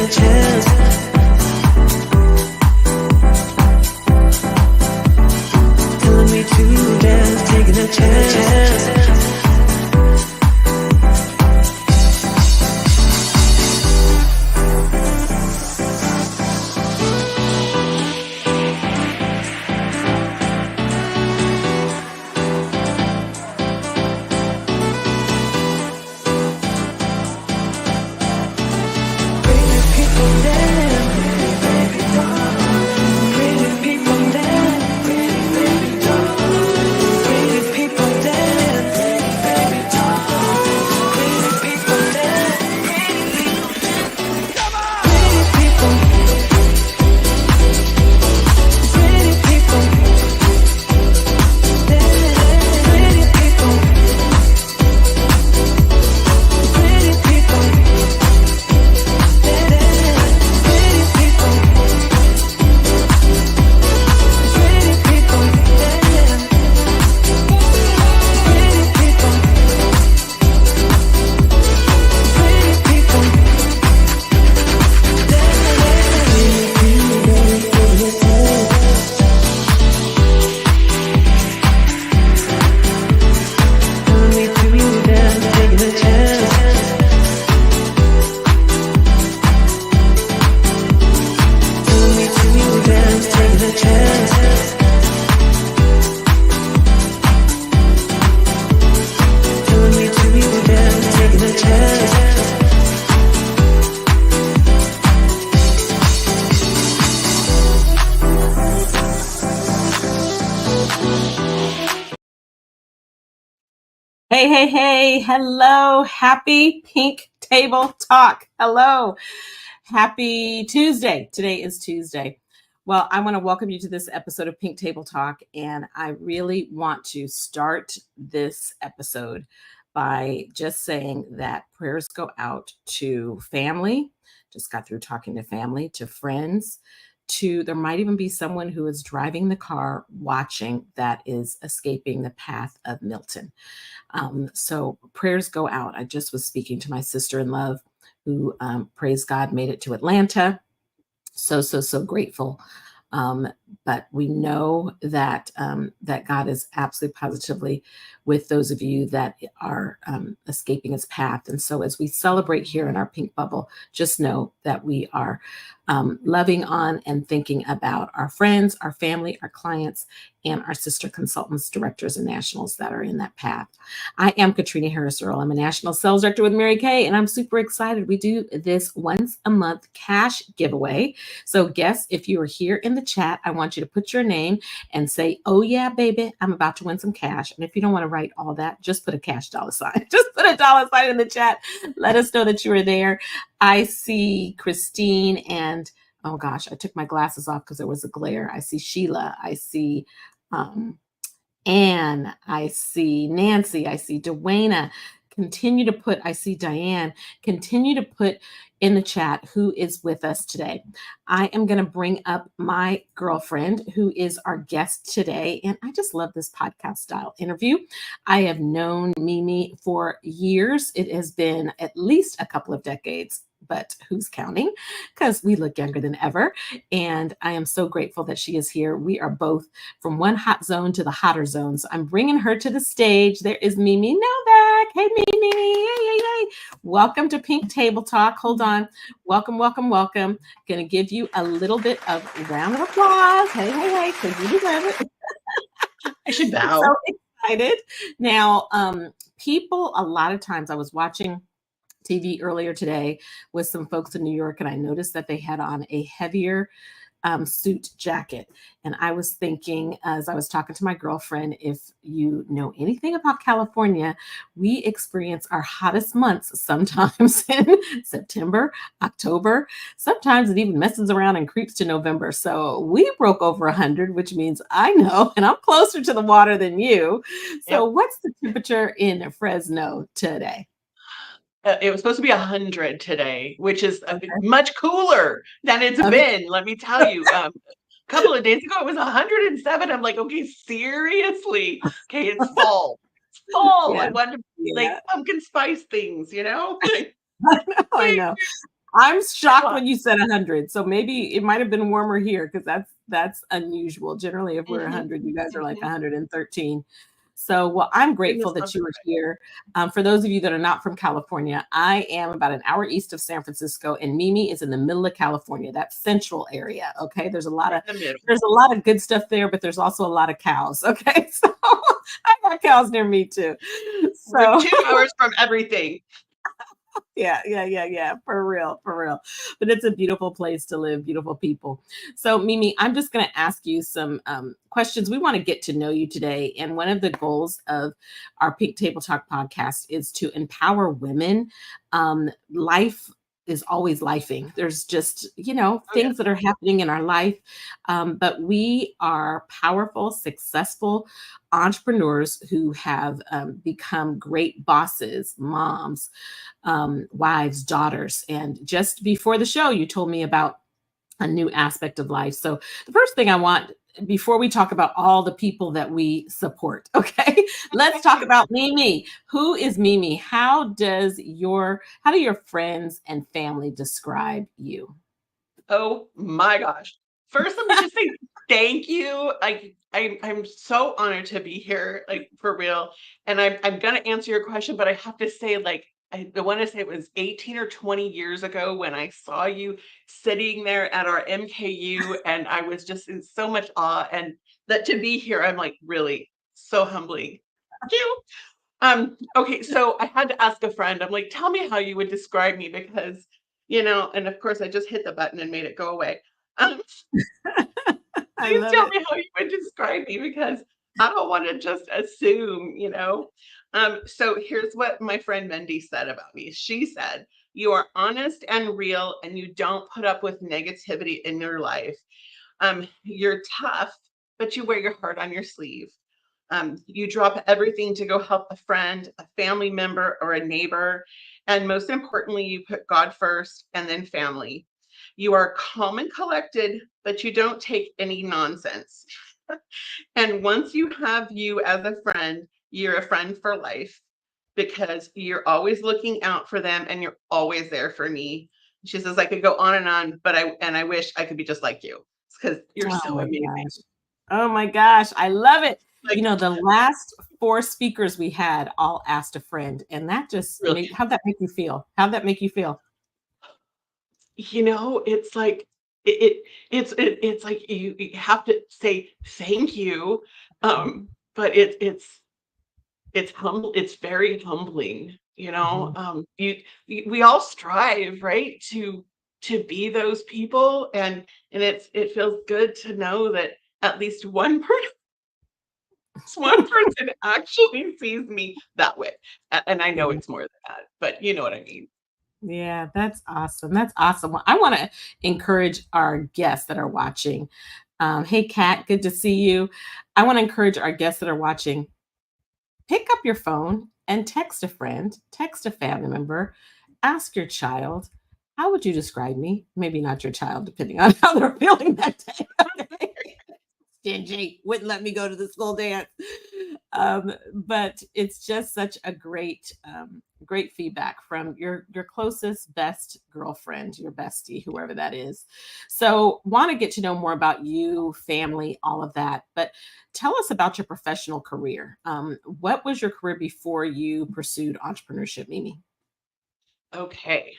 a chance. Telling me to dance, taking a chance. Hey, hey, hey, hello, happy Pink Table Talk. Hello, happy Tuesday. Today is Tuesday. Well, I want to welcome you to this episode of Pink Table Talk, and I really want to start this episode by just saying that prayers go out to family. Just got through talking to family, to friends, there might even be someone who is driving the car watching that is escaping the path of Milton. So prayers go out. I just was speaking to my sister in love who, praise God, made it to Atlanta. So grateful. But we know that that God is absolutely positively with those of you that are escaping his path. And so as we celebrate here in our pink bubble, just know that we are loving on and thinking about our friends, our family, our clients, and our sister consultants, directors, and nationals that are in that path. I am Caterina Harris Earl. I'm a national sales director with Mary Kay, and I'm super excited. We do this once a month cash giveaway. So guess if you are here in the chat, I want you to put your name and say, oh yeah, baby, I'm about to win some cash. And if you don't want to write all that, just put a cash $sign. Just put a $sign in the chat. Let us know that you are there. I see Christine and, oh gosh, I took my glasses off because there was a glare. I see Sheila. I see Anne. I see Nancy. I see Dwayna. Continue to put, I see Diane. Continue to put in the chat who is with us today. I am going to bring up my girlfriend who is our guest today. And I just love this podcast style interview. I have known Mimi for years. It has been at least a couple of decades, but who's counting? Because we look younger than ever. And I am so grateful that she is here. We are both from one hot zone to the hotter zone. So I'm bringing her to the stage. There is Mimi Novak. Hey, Mimi. Hey. Welcome to Pink Table Talk. Hold on. Welcome. Going to give you a little bit of round of applause. Hey, because you deserve it. I should bow. So excited. Now, people, a lot of times I was watching TV earlier today with some folks in New York, and I noticed that they had on a heavier suit jacket. And I was thinking, as I was talking to my girlfriend, if you know anything about California, we experience our hottest months sometimes in September, October. Sometimes it even messes around and creeps to November. So we broke over 100, which means I know, and I'm closer to the water than you. So What's the temperature in Fresno today? It was supposed to be 100 today, which is much cooler than it's been. Let me tell you, a couple of days ago, it was 107. I'm like, okay, seriously. Okay, it's fall. It's fall. Yeah. I want to like pumpkin spice things, you know? I know. I'm shocked Well, when you said 100. So maybe it might have been warmer here because that's unusual. Generally, if we're mhm, 100, you guys are like mhm. 113. So, well, I'm grateful Goodness that knows you it's were here. For those of you that are not from California, I am about an hour east of San Francisco, and Mimi is in the middle of California, that central area. Okay, right in the middle. there's a lot of good stuff there, but there's also a lot of cows. Okay, so I got cows near me too. We're So 2 hours from everything. yeah, for real, for real. But it's a beautiful place to live, beautiful people. So, Mimi, I'm just going to ask you some questions. We want to get to know you today. And one of the goals of our Pink Table Talk podcast is to empower women. Life is always lifing. There's just, Oh, yeah. things that are happening in our life. But we are powerful, successful entrepreneurs who have become great bosses, moms, wives, daughters. And just before the show, you told me about a new aspect of life. So the first thing I want before we talk about all the people that we support, okay? Let's talk about Mimi. Who is Mimi? How do your friends and family describe you? Oh my gosh. First, let me just say thank you. I'm so honored to be here, like for real. And I'm gonna answer your question, but I have to say, like, I want to say it was 18 or 20 years ago when I saw you sitting there at our MKU, and I was just in so much awe. And that to be here, I'm like really so humbling. Thank you. Okay, so I had to ask a friend, I'm like, tell me how you would describe me because, and of course I just hit the button and made it go away. Um, I please love tell it. me how you would describe me because I don't want to just assume. So here's what my friend Mindy said about me. She said, you are honest and real, and you don't put up with negativity in your life. You're tough, but you wear your heart on your sleeve. You drop everything to go help a friend, a family member, or a neighbor. And most importantly, you put God first and then family. You are calm and collected, but you don't take any nonsense. And once you have you as a friend, you're a friend for life because you're always looking out for them and you're always there for me. She says I could go on and on, but I wish I could be just like you because you're Oh so my amazing. gosh. Oh my gosh. I love it. Like The last four speakers we had all asked a friend, and that just really. made, how'd that make you feel? How'd that make you feel? It's like it's like you have to say thank you. But it's very humbling, Mhm. we all strive, right, to be those people, and it feels good to know that at least one person one person actually sees me that way. And I know Yeah. it's more than that, but you know what I mean. Yeah, that's awesome. That's awesome. Well, I want to encourage our guests that are watching. Hey, Kat, good to see you. I want to encourage our guests that are watching, pick up your phone and text a friend, text a family member, ask your child, how would you describe me? Maybe not your child, depending on how they're feeling that day. Okay. Stingy, wouldn't let me go to the school dance. But it's just such a great feedback from your closest, best girlfriend, your bestie, whoever that is. So, want to get to know more about you, family, all of that. But tell us about your professional career. What was your career before you pursued entrepreneurship, Mimi? Okay.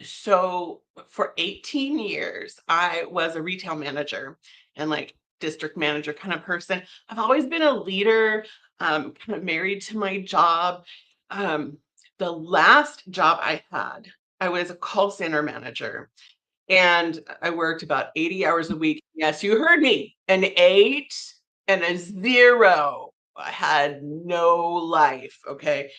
So for 18 years, I was a retail manager and like district manager kind of person. I've always been a leader, kind of married to my job. Um, the last job I had, I was a call center manager and I worked about 80 hours a week. Yes, you heard me. An 8 and a 0. I had no life. Okay.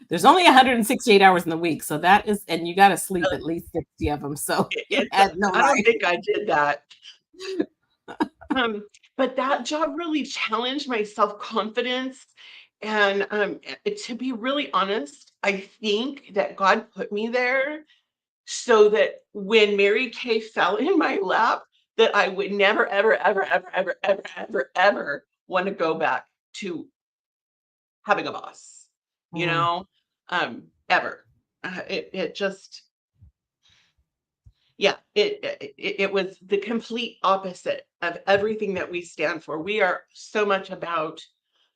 There's only 168 hours in the week, so that is, and you got to sleep at least 60 of them. So you It's had no I don't life. think I did that. Um, but that job really challenged my self-confidence. And to be really honest, I think that God put me there so that when Mary Kay fell in my lap, that I would never, ever, ever, ever, ever, ever, ever, ever want to go back to having a boss, you Mm, know, ever. it just, yeah, it was the complete opposite of everything that we stand for. We are so much about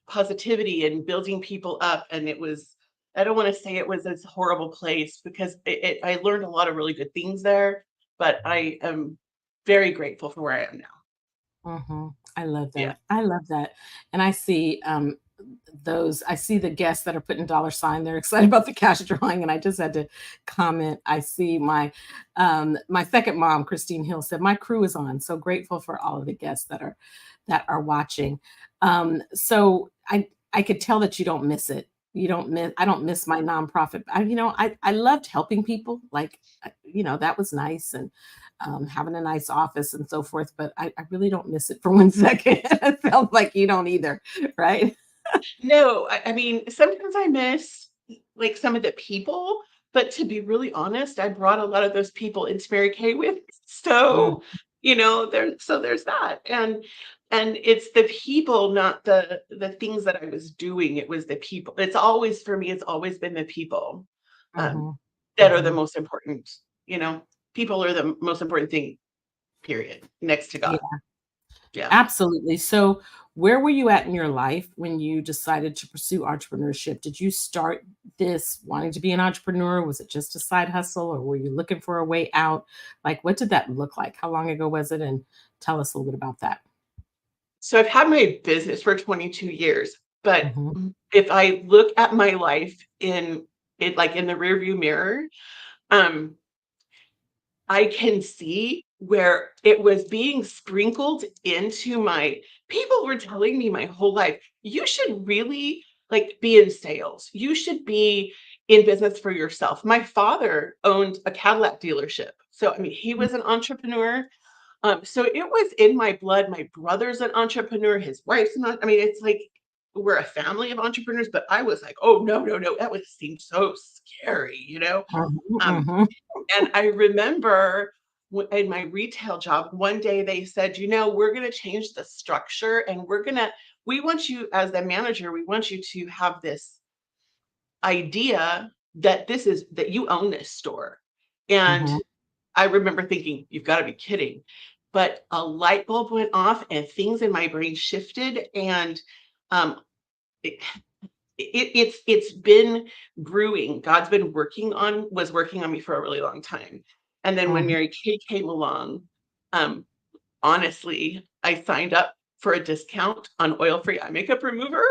positivity and building people up, and it was, I don't want to say it was this horrible place, because I learned a lot of really good things there, but I am very grateful for where I am now. Mhm. I love Yeah. that. I love that. And I see the guests that are putting dollar sign. They're excited about the cash drawing. And I just had to comment. I see my second mom, Christine Hill, said, my crew is on. So grateful for all of the guests that are watching. So I could tell that you don't miss it. You don't miss, I don't miss my nonprofit. I loved helping people. Like, that was nice. And having a nice office and so forth, but I really don't miss it for 1 second. It sounds like you don't either, right? No, I mean, sometimes I miss like some of the people, but to be really honest, I brought a lot of those people into Mary Kay with me. Mm, So, there's that. And it's the people, not the things that I was doing. It was the people. It's always, for me, it's always been the people um mhm, that are the mhm. most important, you know. People are the most important thing, period, next to Yeah, God. Yeah. absolutely. So, where were you at in your life when you decided to pursue entrepreneurship? Did you start this wanting to be an entrepreneur? Was it just a side hustle, or were you looking for a way out? Like, what did that look like? How long ago was it? And tell us a little bit about that. So I've had my business for 22 years, but Mhm, if I look at my life in the rearview mirror, um, I can see where it was being sprinkled into my, people were telling me my whole life, you should really like be in sales. You should be in business for yourself. My father owned a Cadillac dealership. So I mean, he was an entrepreneur. So it was in my blood. My brother's an entrepreneur, his wife's not. I mean, it's like we're a family of entrepreneurs, but I was like, oh no, no, no, that would seem so scary, you know? mhm, Um, mhm, and I remember in my retail job, one day they said, we're going to change the structure, and we want you as the manager, we want you to have this idea that you own this store. And mhm. I remember thinking, you've got to be kidding. But a light bulb went off and things in my brain shifted. And um, it, it's been brewing. God's been was working on me for a really long time. And then when Mhm. Mary Kay came along, um, honestly, I signed up for a discount on oil-free eye makeup remover.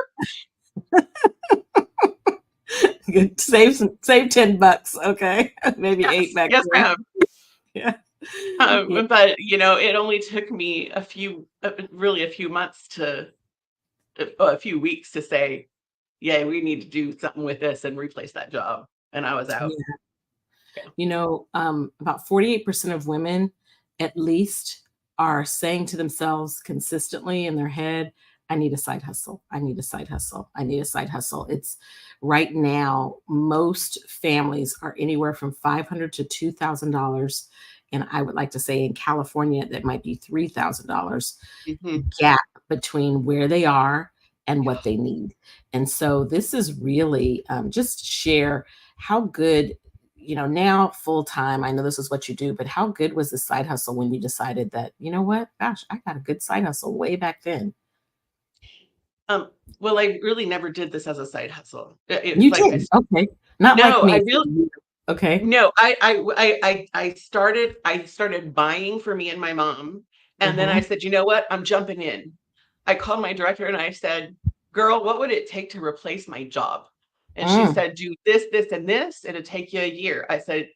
Save $10. Okay. Maybe eight Yes, back yes, then. ma'am. Yeah. Yeah. But it only took me really a few months a few weeks to say, yeah, we need to do something with this and replace that job. And I was out. Yeah. Yeah. About 48% of women, at least, are saying to themselves consistently in their head, I need a side hustle. I need a side hustle. I need a side hustle. It's right now, most families are anywhere from $500 to $2,000. And I would like to say in California, that might be $3,000 Mhm. gap between where they are and what they need. And so this is really just share how good, now full time. I know this is what you do, but how good was the side hustle when you decided that, you know what, gosh, I got a good side hustle way back then? Um, well, I really never did this as a side hustle. It's You like did. Okay. Not like no, I me. really Okay. no, I started buying for me and my mom, and then I Hmm. said, "You know what? I'm jumping in." I called my director and I said, "Girl, what would it take to replace my job?" And she Mm. said, "Do this, this, and this. It'll take you a year." I said,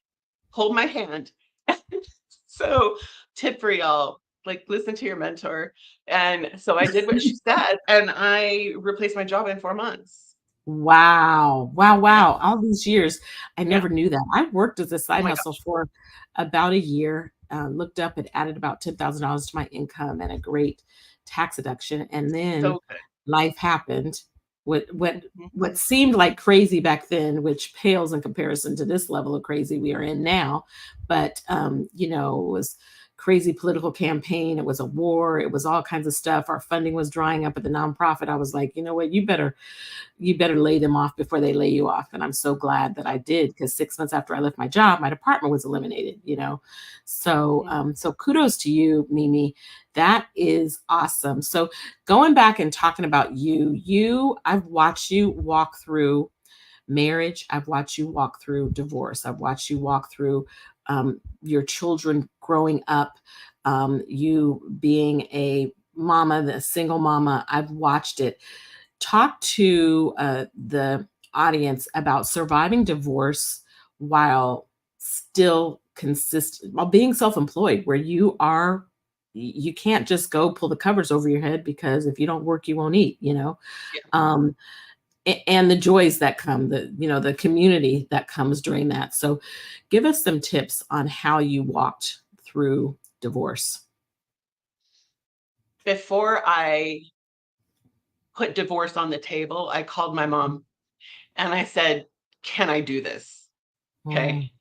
"Hold my hand." So, tip for y'all, like listen to your mentor. And so I did what she said, and I replaced my job in 4 months. Wow. Wow. Yeah, Wow. All these years, I yeah. never knew that. I worked as a Oh side my hustle gosh, for about a year, looked up and added about $10,000 to my income and a great tax deduction. And then so good. life happened. What, what, Mhm. what seemed like crazy back then, which pales in comparison to this level of crazy we are in now, but, it was crazy political campaign. It was a war. It was all kinds of stuff. Our funding was drying up at the nonprofit. I was like, you know what, you better lay them off before they lay you off. And I'm so glad that I did, because 6 months after I left my job, my department was eliminated, you know? So, so kudos to you, Mimi. That is awesome. So going back and talking about I've watched you walk through marriage. I've watched you walk through divorce. I've watched you walk through your children growing up, you being a mama, the single mama. I've watched it. Talk to the audience about surviving divorce while still consistent, while being self-employed, where you can't just go pull the covers over your head, because if you don't work, you won't eat, you know? Um, and the joys that come, the community that comes during that. So give us some tips on how you walked through divorce. Before I put divorce on the table, I called my mom and I said, "Can I do this?" Mm, Okay.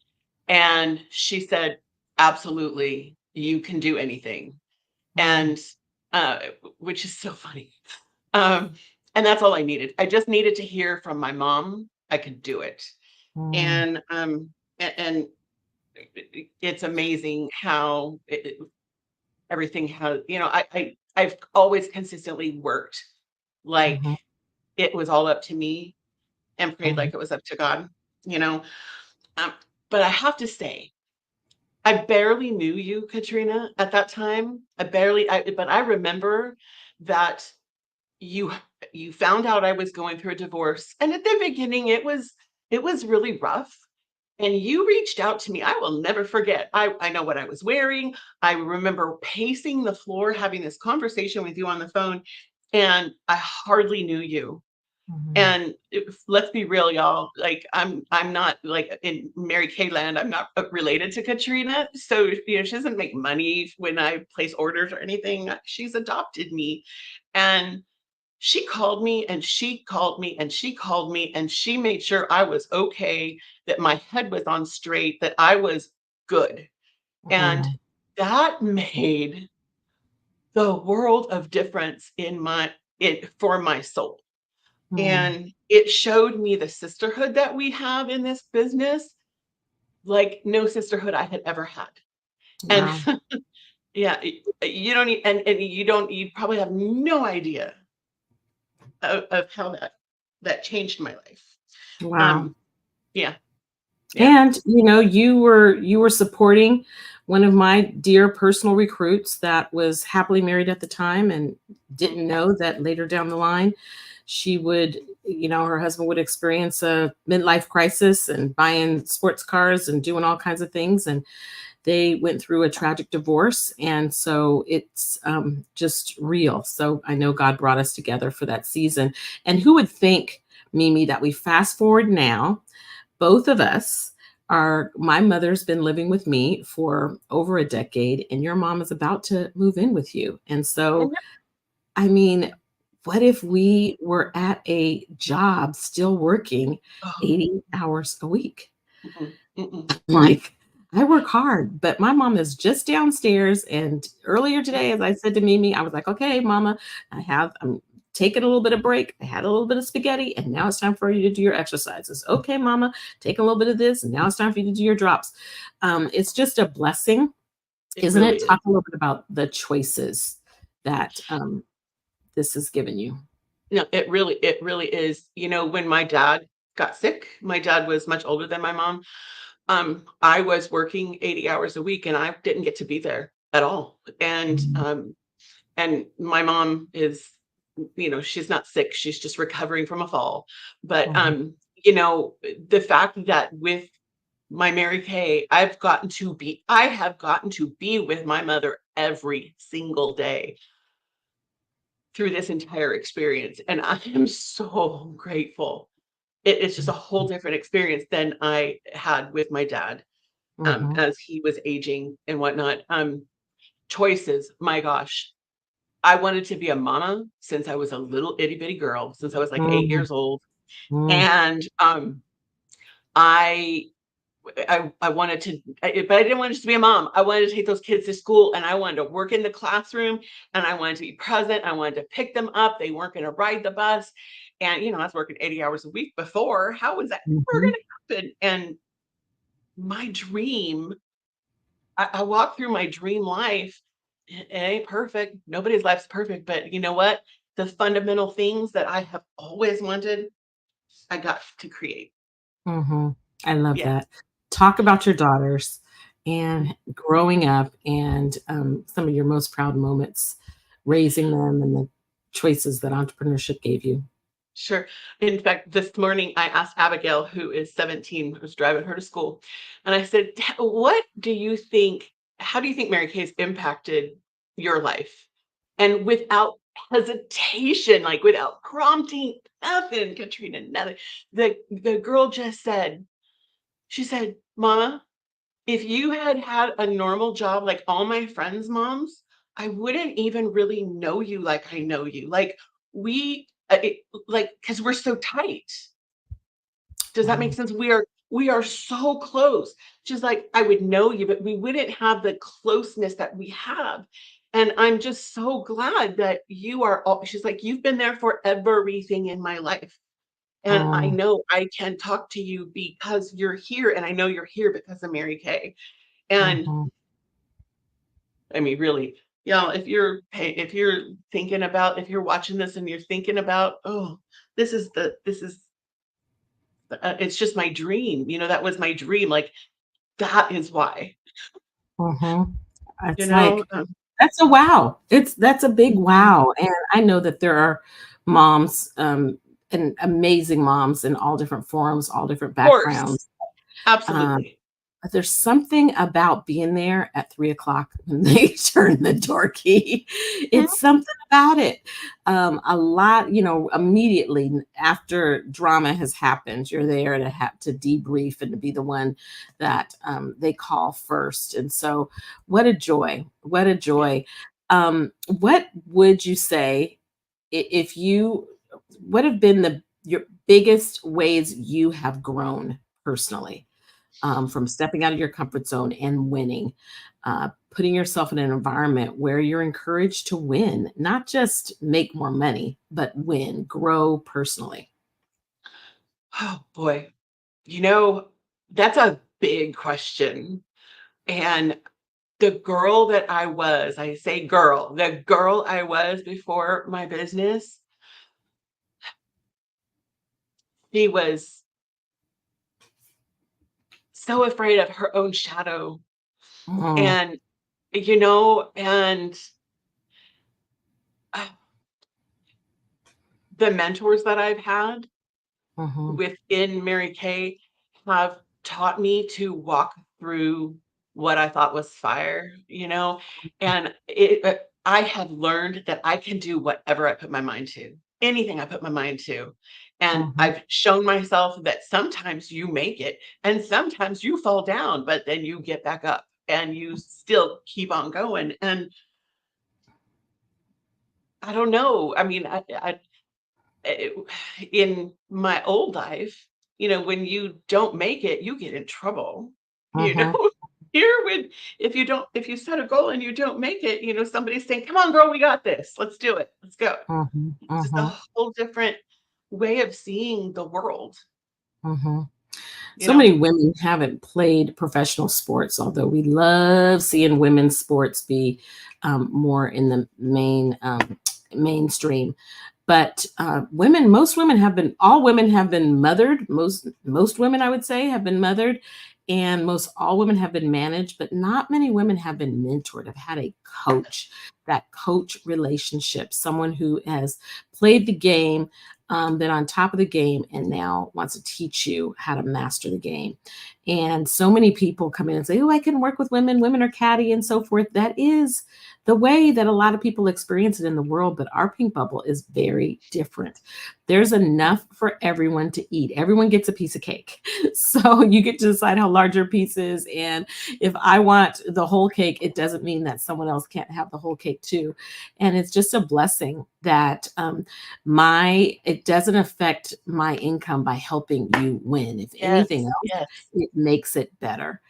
And she said, "Absolutely, you can do anything." mm, And uh, which is so funny. Um, and that's all I needed. I just needed to hear from my mom I could do it. mm, And it's amazing how everything has, I've always consistently worked like mhm, it was all up to me and prayed mhm, like it was up to God, you know. Um, but I have to say, I barely knew you, Katrina, at that time. But I remember that you you found out I was going through a divorce, and at the beginning it was really rough. And you reached out to me. I will never forget. I know what I was wearing. I remember pacing the floor, having this conversation with you on the phone, and I hardly knew you. mhm, And let's be real, y'all. Like I'm not like in Mary Kay land. I'm not related to Katrina, so she doesn't make money when I place orders or anything. She's adopted me, and she called me and she called me and she called me and she made sure I was okay, that my head was on straight, that I was good, and mhm, that made the world of difference for my soul. mhm. And it showed me the sisterhood that we have in this business, like no sisterhood I had ever had. And Wow. yeah, you don't need, and you probably have no idea of how that changed my life. Wow. Um, yeah, yeah. And you were supporting one of my dear personal recruits that was happily married at the time and Mm, didn't know that later down the line she would, her husband would experience a midlife crisis and buying sports cars and doing all kinds of things. And they went through a tragic divorce. And so it's just real. So I know God brought us together for that season. And who would think, Mimi, that we fast forward now, both of us my mother's been living with me for over a decade, and your mom is about to move in with you. And so, mhm. I mean, what if we were at a job still working Oh, 80 hours a week? mm-mm, mm-mm. Like, I work hard, but my mom is just downstairs. And earlier today, as I said to Mimi, I was like, okay, mama, I'm taking a little bit of break. I had a little bit of spaghetti, and now it's time for you to do your exercises. Okay, mama, take a little bit of this, and now it's time for you to do your drops. It's just a blessing, It isn't really it? is. Talk a little bit about the choices that this has given you. No, it really is. When my dad got sick, my dad was much older than my mom. I was working 80 hours a week and I didn't get to be there at all. Mhm, And my mom is, she's not sick, she's just recovering from a fall. But mhm, the fact that with my Mary Kay, I have gotten to be with my mother every single day through this entire experience. And I am so grateful. It's just a whole different experience than I had with my dad, mhm, as he was aging and whatnot. Choices, my gosh. I wanted to be a mama since I was a little itty bitty girl, since I was like 8 mhm, years old. mhm, And I I wanted to, but I didn't want just to be a mom. I wanted to take those kids to school, and I wanted to work in the classroom, and I wanted to be present. I wanted to pick them up. They weren't going to ride the bus. And, I was working 80 hours a week before. How was that ever Mhm. going to happen? And my dream, I walk through my dream life. It ain't perfect. Nobody's life's perfect. But you know what? The fundamental things that I have always wanted, I got to create. Mhm. I love Yeah. that. Talk about your daughters and growing up and, some of your most proud moments, raising them and the choices that entrepreneurship gave you. Sure. In fact, this morning I asked Abigail, who is 17, I was driving her to school, and I said, What do you think? How do you think Mary Kay's impacted your life?" And without hesitation, like without prompting, nothing, Katrina, nothing. The girl just said, she said, "Mama, if you had had a normal job like all my friends' moms, I wouldn't even really know you like I know you. Like we, like, because we're so tight. Does that make Wow. sense? We are so close. She's like, I would know you, but we wouldn't have the closeness that we have. And I'm just so glad that you are all, she's like, you've been there for everything in my life. And I Mm, know I can talk to you because you're here. And I know you're here because of Mary Kay. And mhm, I mean, really, if you're thinking about, if you're watching this and you're thinking about, oh, this is it's just my dream. That was my dream. Like that is why. mhm. You It's know. like that's a wow. That's a big Mhm. wow, and I know that there are moms, and amazing moms in all different forms, all different Of course, backgrounds. Um, absolutely. but there's something about being there at 3 o'clock when they turn the door key. Mhm. It's something about it. A lot, immediately after drama has happened, you're there to have to debrief and to be the one that they call first. And so, what a joy! What a Yeah. joy! What would you say if you? What have been the your biggest ways you have grown personally? From stepping out of your comfort zone and winning, putting yourself in an environment where you're encouraged to win, not just make more money, but win, grow personally. Oh boy. You know, that's a big question. And the girl that I was, I say girl, the girl I was before my business, she was so afraid of her own shadow. Mhm, And, uh, the mentors that I've had mhm, within Mary Kay have taught me to walk through what I thought was fire, and I have learned that I can do whatever I put my mind to, anything I put my mind to. And mhm, I've shown myself that sometimes you make it and sometimes you fall down, but then you get back up and you still keep on going. And I don't know. I mean, it, in my old life, when you don't make it, you get in trouble. You mhm, know, here when if you set a goal and you don't make it, somebody's saying, "Come on, girl, we got this. Let's do it. Let's go." mhm, It's just a mhm, whole different way of seeing the world. mhm. You So many know, women haven't played professional sports, although we love seeing women's sports be more in the mainstream. But most women have been, all women have been mothered. Most women, I would say, have been mothered, and most all women have been managed. But not many women have been mentored. Have had a coach, that coach relationship, someone who has played the game, been on top of the game, and now wants to teach you how to master the game. And so many people come in and say, "Oh, I can work with women. Women are catty and so forth." That is the way that a lot of people experience it in the world, but our pink bubble is very different. There's enough for everyone to eat. Everyone gets a piece of cake. So you get to decide how large your piece is. And if I want the whole cake, it doesn't mean that someone else can't have the whole cake too. And it's just a blessing that it doesn't affect my income by helping you win. If anything yes, else, yes. it makes it better.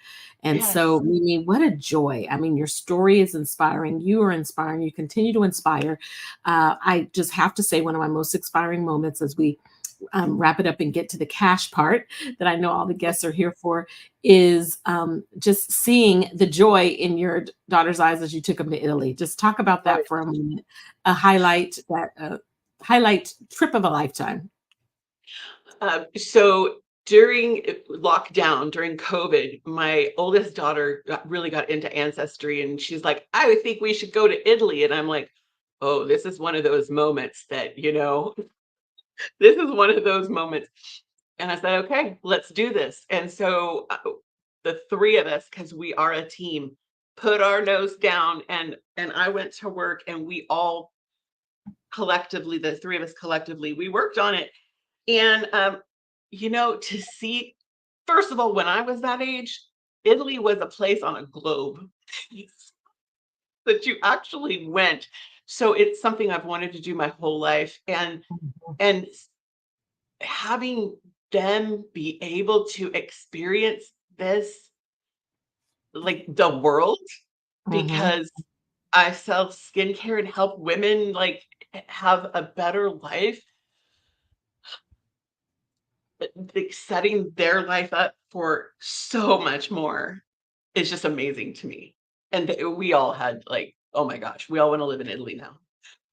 And so, Yes. Mimi, what a joy. I mean, your story is inspiring. You are inspiring. You continue to inspire. I just have to say, one of my most inspiring moments as we wrap it up and get to the cash part that I know all the guests are here for is just seeing the joy in your daughter's eyes as you took them to Italy. Just talk about Oh, that for a moment. A highlight trip of a lifetime. So during lockdown, during COVID, my oldest daughter really got into ancestry, and she's like, I think we should go to Italy. And I'm like, oh, this is one of those moments that, this is one of those moments. And I said, okay, let's do this. And so the three of us, because we are a team, put our nose down, and I went to work, and we all collectively, the three of us collectively, we worked on it. And to see, first of all, when I was that age, Italy was a place on a globe that you actually went. So it's something I've wanted to do my whole life. And having them be able to experience this, like the world, Mhm, because I sell skincare and help women like have a better life, like setting their life up for so much more is just amazing to me. And we all had like, oh my gosh, we all want to live in Italy now.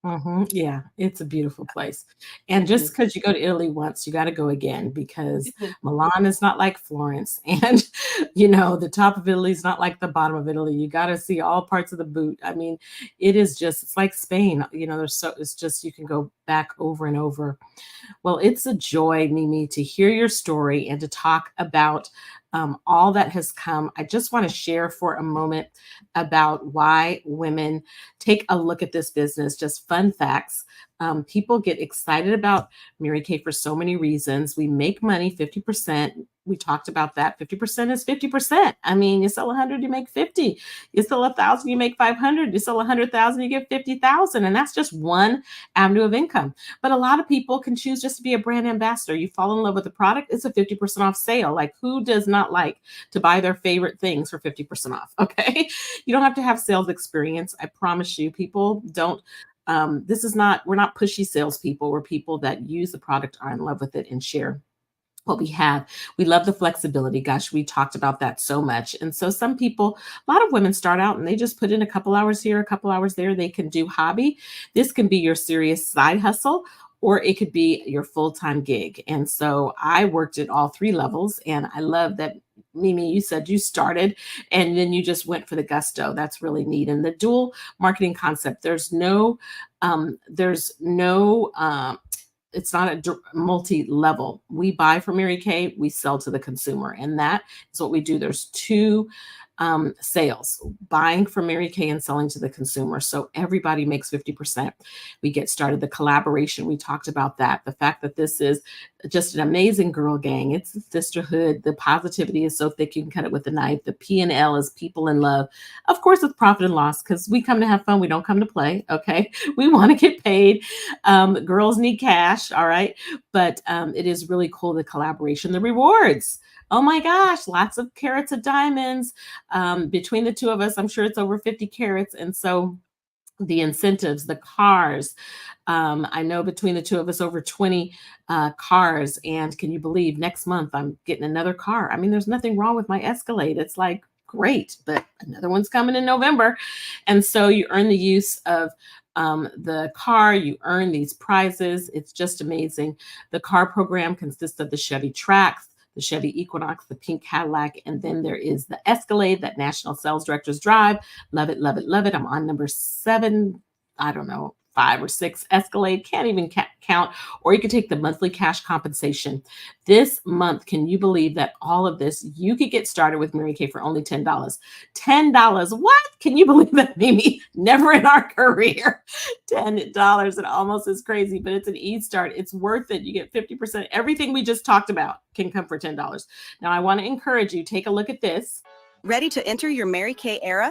mhm. Yeah, it's a beautiful place. And just Mhm. because you go to Italy once, you got to go again because Milan is not like Florence. And, the top of Italy is not like the bottom of Italy. You got to see all parts of the boot. I mean, it's like Spain. It's just, you can go back over and over. Well, it's a joy, Mimi, to hear your story and to talk about all that has come. I just want to share for a moment about why women take a look at this business. Just fun facts. People get excited about Mary Kay for so many reasons. We make money 50%. We talked about that. 50% is 50%. I mean, you sell 100, you make 50. You sell 1,000, you make 500. You sell 100,000, you get 50,000. And that's just one avenue of income. But a lot of people can choose just to be a brand ambassador. You fall in love with the product, it's a 50% off sale. Like, who does not like to buy their favorite things for 50% off? Okay. You don't have to have sales experience. I promise you, people don't. We're not pushy salespeople. We're people that use the product, are in love with it, and share what we have. We love the flexibility. Gosh, we talked about that so much. And so some people, a lot of women start out and they just put in a couple hours here, a couple hours there. They can do hobby. This can be your serious side hustle, or it could be your full-time gig. And so I worked at all three levels. And I love that, Mimi, you said you started and then you just went for the gusto. That's really neat. And the dual marketing concept, it's not a multi-level. We buy from Mary Kay, we sell to the consumer, and that is what we do. There's two sales: buying from Mary Kay and selling to the consumer. So everybody makes 50%. We get started. The collaboration, we talked about that. The fact that this is just an amazing girl gang. It's a sisterhood. The positivity is so thick you can cut it with a knife. The P&L is people in love, of course, with profit and loss, because we come to have fun. We don't come to play. Okay, we want to get paid. Girls need cash. All right, but it is really cool. The collaboration, the rewards. Oh my gosh, lots of carats of diamonds. Between the two of us, I'm sure it's over 50 carats. And so the incentives, the cars, I know between the two of us, over 20 cars. And can you believe next month I'm getting another car? I mean, there's nothing wrong with my Escalade. It's like, great, but another one's coming in November. And so you earn the use of the car, you earn these prizes. It's just amazing. The car program consists of the Chevy Trax, the Chevy Equinox, the pink Cadillac, and then there is the Escalade that national sales directors drive. Love it, love it, love it. I'm on number 7. I don't know, 5 or 6 Escalade. Can't even count. Or you could take the monthly cash compensation. This month, can you believe that all of this, you could get started with Mary Kay for only $10. $10. What? Can you believe that, Mimi? Never in our career. $10. It almost is crazy, but it's an e-start. It's worth it. You get 50%. Everything we just talked about can come for $10. Now, I want to encourage you, take a look at this. Ready to enter your Mary Kay era?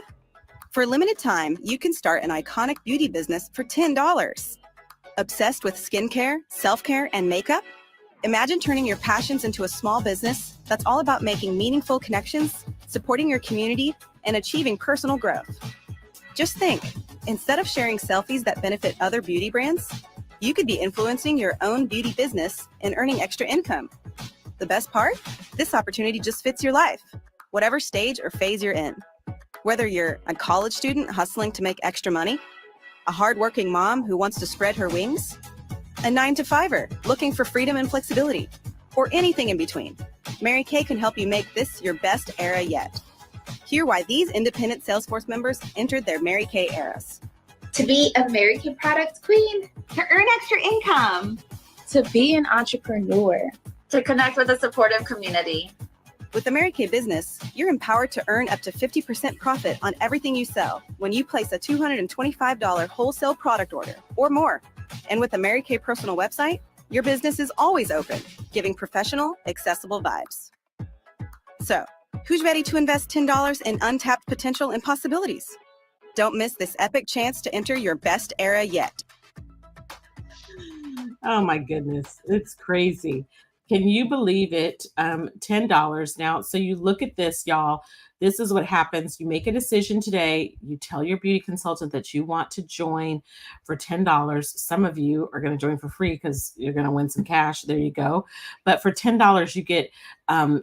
For a limited time, you can start an iconic beauty business for $10. Obsessed with skincare, self-care, and makeup? Imagine turning your passions into a small business that's all about making meaningful connections, supporting your community, and achieving personal growth. Just think, instead of sharing selfies that benefit other beauty brands, you could be influencing your own beauty business and earning extra income. The best part? This opportunity just fits your life, whatever stage or phase you're in. Whether you're a college student hustling to make extra money, a hardworking mom who wants to spread her wings, a 9-to-5er looking for freedom and flexibility, or anything in between, Mary Kay can help you make this your best era yet. Hear why these independent Salesforce members entered their Mary Kay eras. To be a Mary Kay product queen, to earn extra income, to be an entrepreneur, to connect with a supportive community. With the Mary Kay business, you're empowered to earn up to 50% profit on everything you sell when you place a $225 wholesale product order or more. And with the Mary Kay personal website, your business is always open, giving professional, accessible vibes. So, who's ready to invest $10 in untapped potential and possibilities? Don't miss this epic chance to enter your best era yet. Oh my goodness, it's crazy. Can you believe it? $10 now. So you look at this, y'all. This is what happens. You make a decision today. You tell your beauty consultant that you want to join for $10. Some of you are going to join for free because you're going to win some cash. There you go. But for $10, you get,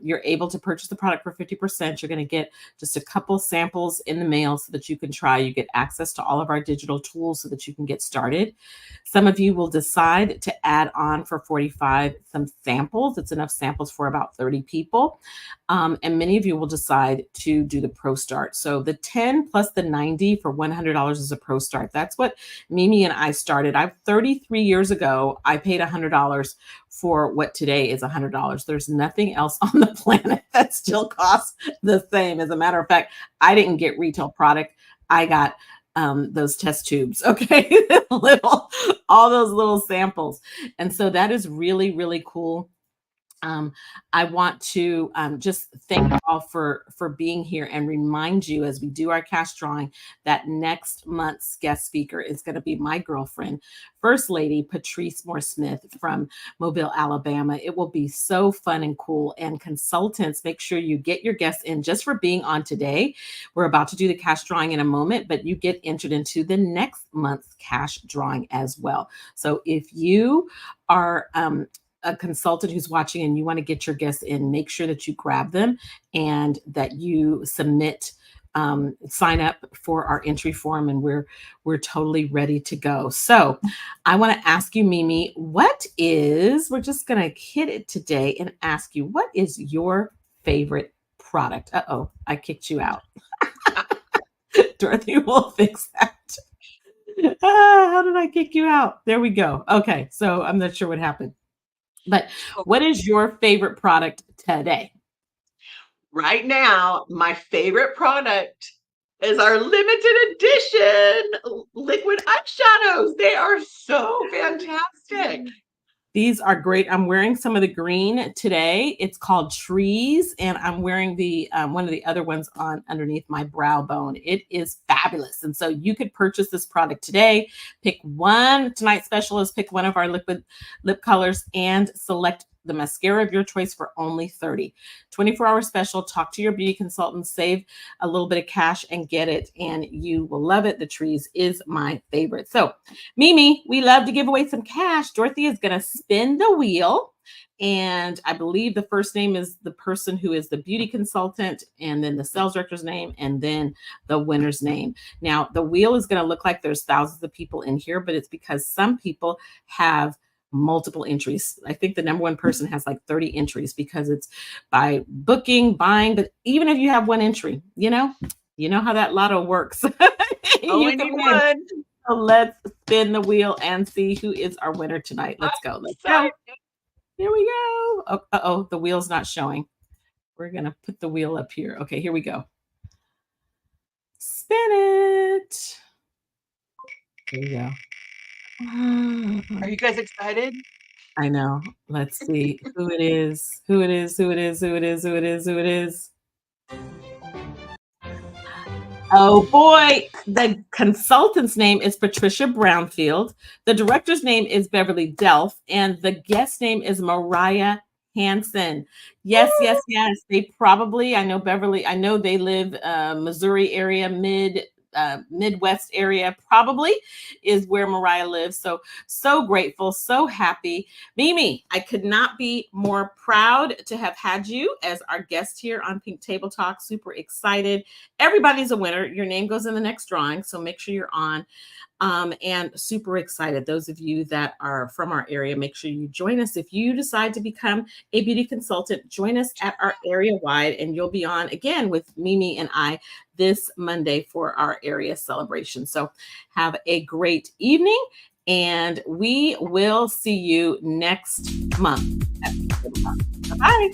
you're able to purchase the product for 50%. You're going to get just a couple samples in the mail so that you can try. You get access to all of our digital tools so that you can get started. Some of you will decide to add on for $45 some samples. It's enough samples for about 30 people. And many of you will decide to do the Pro Start. So the 10 plus the 90 for $100 is a Pro Start. That's what Mimi and I started. 33 years ago, I paid $100 for what today is $100. There's nothing else on the planet that still costs the same. As a matter of fact, I didn't get retail product. I got those test tubes, okay? All those little samples. And so that is really, really cool. I want to just thank you all for being here and remind you as we do our cash drawing that next month's guest speaker is going to be my girlfriend, First Lady Patrice Moore-Smith from Mobile, Alabama. It will be so fun and cool. And consultants, make sure you get your guests in just for being on today. We're about to do the cash drawing in a moment, but you get entered into the next month's cash drawing as well. So if you are a consultant who's watching and you want to get your guests in, make sure that you grab them and that you submit, sign up for our entry form, and we're totally ready to go. So I want to ask you, Mimi, we're just going to hit it today and ask you, what is your favorite product? Uh-oh, I kicked you out. Dorothy will fix that. How did I kick you out? There we go. Okay, so I'm not sure what happened. But what is your favorite product today? Right now, my favorite product is our limited edition liquid eyeshadows. They are so fantastic. These are great. I'm wearing some of the green today. It's called Trees, and I'm wearing the one of the other ones on underneath my brow bone. It is fabulous. And so you could purchase this product today. Pick one. Tonight's special is pick one of our liquid lip colors and select the mascara of your choice for only $30. 24-hour special. Talk to your beauty consultant, save a little bit of cash and get it, and you will love it. The Trees is my favorite. So, Mimi, we love to give away some cash. Dorothy is going to spin the wheel, and I believe the first name is the person who is the beauty consultant, and then the sales director's name, and then the winner's name. Now, the wheel is going to look like there's thousands of people in here, but it's because some people have multiple entries. I think the number one person has like 30 entries because it's by booking, buying. But even if you have one entry, you know how that lotto works. Only need one. So let's spin the wheel and see who is our winner tonight. Let's go. Let's go. Here we go. Oh, the wheel's not showing. We're going to put the wheel up here. Okay, here we go. Spin it. Here we go. Are you guys excited? I know. Let's see who it is. Who it is. Oh boy, the consultant's name is Patricia Brownfield. The director's name is Beverly Delph, and the guest name is Mariah Hansen. Yes, yes, yes. They probably, I know Beverly, I know they live Missouri area, Midwest area, probably is where Mariah lives. So grateful, so happy. Mimi, I could not be more proud to have had you as our guest here on Pink Table Talk. Super excited. Everybody's a winner. Your name goes in the next drawing, so make sure you're on. And super excited. Those of you that are from our area, make sure you join us. If you decide to become a beauty consultant, join us at our area wide, and you'll be on again with Mimi and I this Monday for our area celebration. So have a great evening, and we will see you next month. Bye-bye.